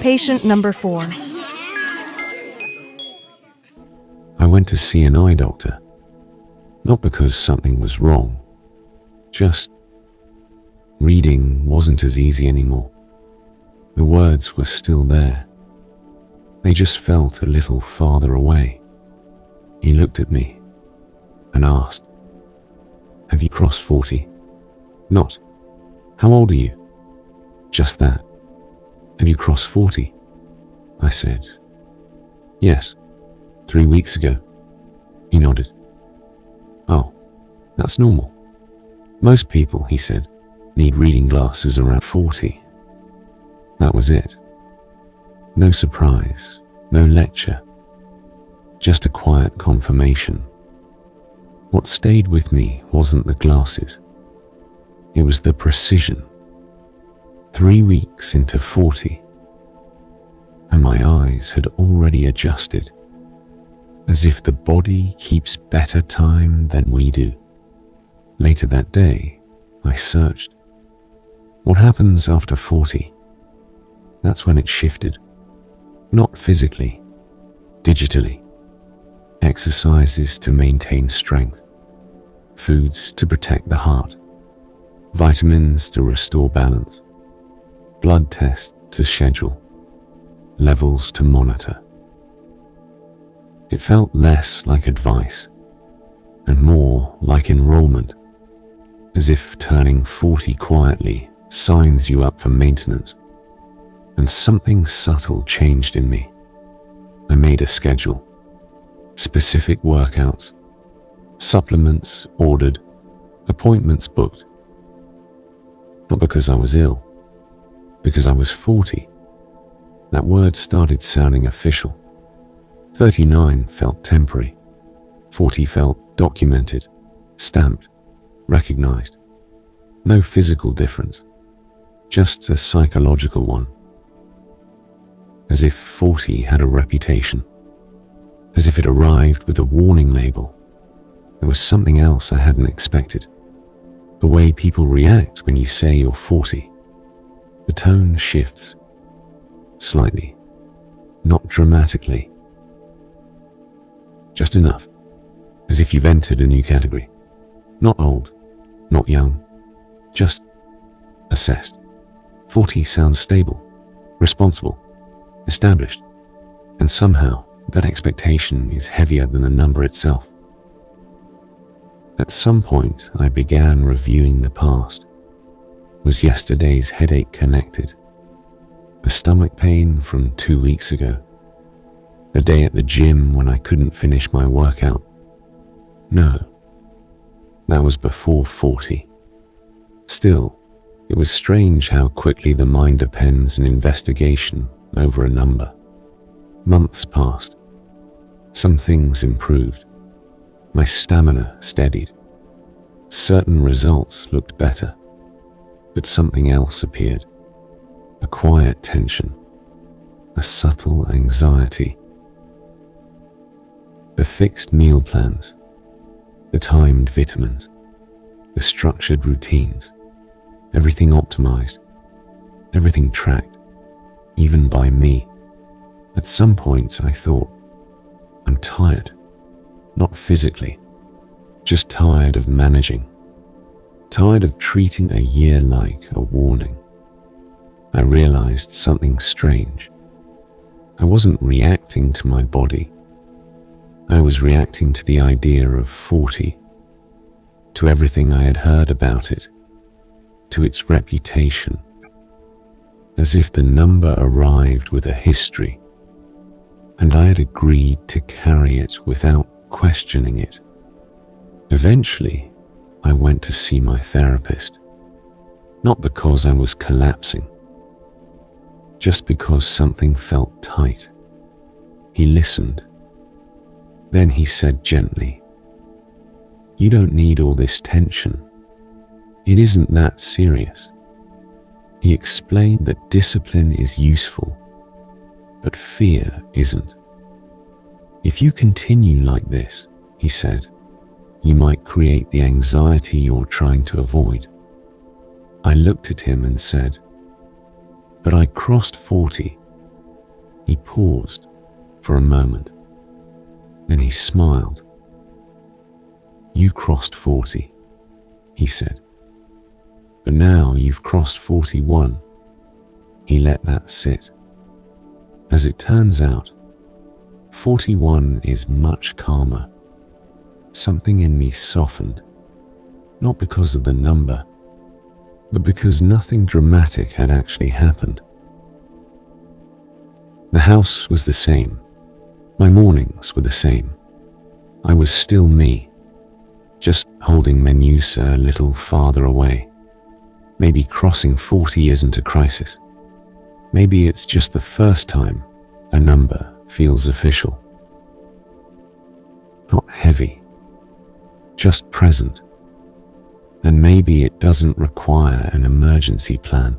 Patient number 4. I went to see an eye doctor, not because something was wrong, just reading wasn't as easy anymore. The words were still there. They just felt a little farther away. He looked at me and asked, "Have you crossed 40? Not, how old are you? Just that. Have you crossed 40? I said, "Yes, 3 weeks ago." He nodded. "Oh, that's normal. Most people," he said, "need reading glasses around 40. That was it. No surprise, no lecture, just a quiet confirmation. What stayed with me wasn't the glasses. It was the precision. 3 weeks into 40, and my eyes had already adjusted, as if the body keeps better time than we do. Later that day, I searched. What happens after 40? That's when it shifted. Not physically, digitally. Exercises to maintain strength, foods to protect the heart, vitamins to restore balance, blood tests to schedule, levels to monitor. It felt less like advice and more like enrollment, as if turning 40 quietly signs you up for maintenance. And something subtle changed in me. I made a schedule, specific workouts, supplements ordered, appointments booked. Not because I was ill, because I was 40. That word started sounding official. 39 felt temporary. 40 felt documented, stamped, recognized. No physical difference, just a psychological one. As if 40 had a reputation, as if it arrived with a warning label. There was something else I hadn't expected. The way people react when you say you're 40. The tone shifts, slightly, not dramatically. Just enough, as if you've entered a new category. Not old, not young, just assessed. 40 sounds stable, responsible, established, and somehow that expectation is heavier than the number itself. At some point, I began reviewing the past. Was yesterday's headache connected? The stomach pain from 2 weeks ago? The day at the gym when I couldn't finish my workout? No, that was before 40. Still, it was strange how quickly the mind appends an investigation over a number. Months passed. Some things improved. My stamina steadied. Certain results looked better. But something else appeared. A quiet tension. A subtle anxiety. The fixed meal plans. The timed vitamins. The structured routines. Everything optimized. Everything tracked. Even by me. At some point I thought, I'm tired. Not physically, just tired of managing. Tired of treating a year like a warning. I realized something strange. I wasn't reacting to my body. I was reacting to the idea of 40, to everything I had heard about it, to its reputation, as if the number arrived with a history, and I had agreed to carry it without questioning it. Eventually, I went to see my therapist, not because I was collapsing, just because something felt tight. He listened. Then he said gently, "You don't need all this tension. It isn't that serious." He explained that discipline is useful, but fear isn't. If you continue like this, he said, you might create the anxiety you're trying to avoid. I looked at him and said, "But I crossed 40. He paused for a moment. Then he smiled. You crossed 40, he said. But now you've crossed 41. He let that sit. As it turns out, 41 is much calmer. Something in me softened, not because of the number, but because nothing dramatic had actually happened. The house was the same. My mornings were the same. I was still me, just holding Menusa a little farther away. Maybe crossing 40 isn't a crisis. Maybe it's just the first time a number feels official. Not heavy, just present. And maybe it doesn't require an emergency plan.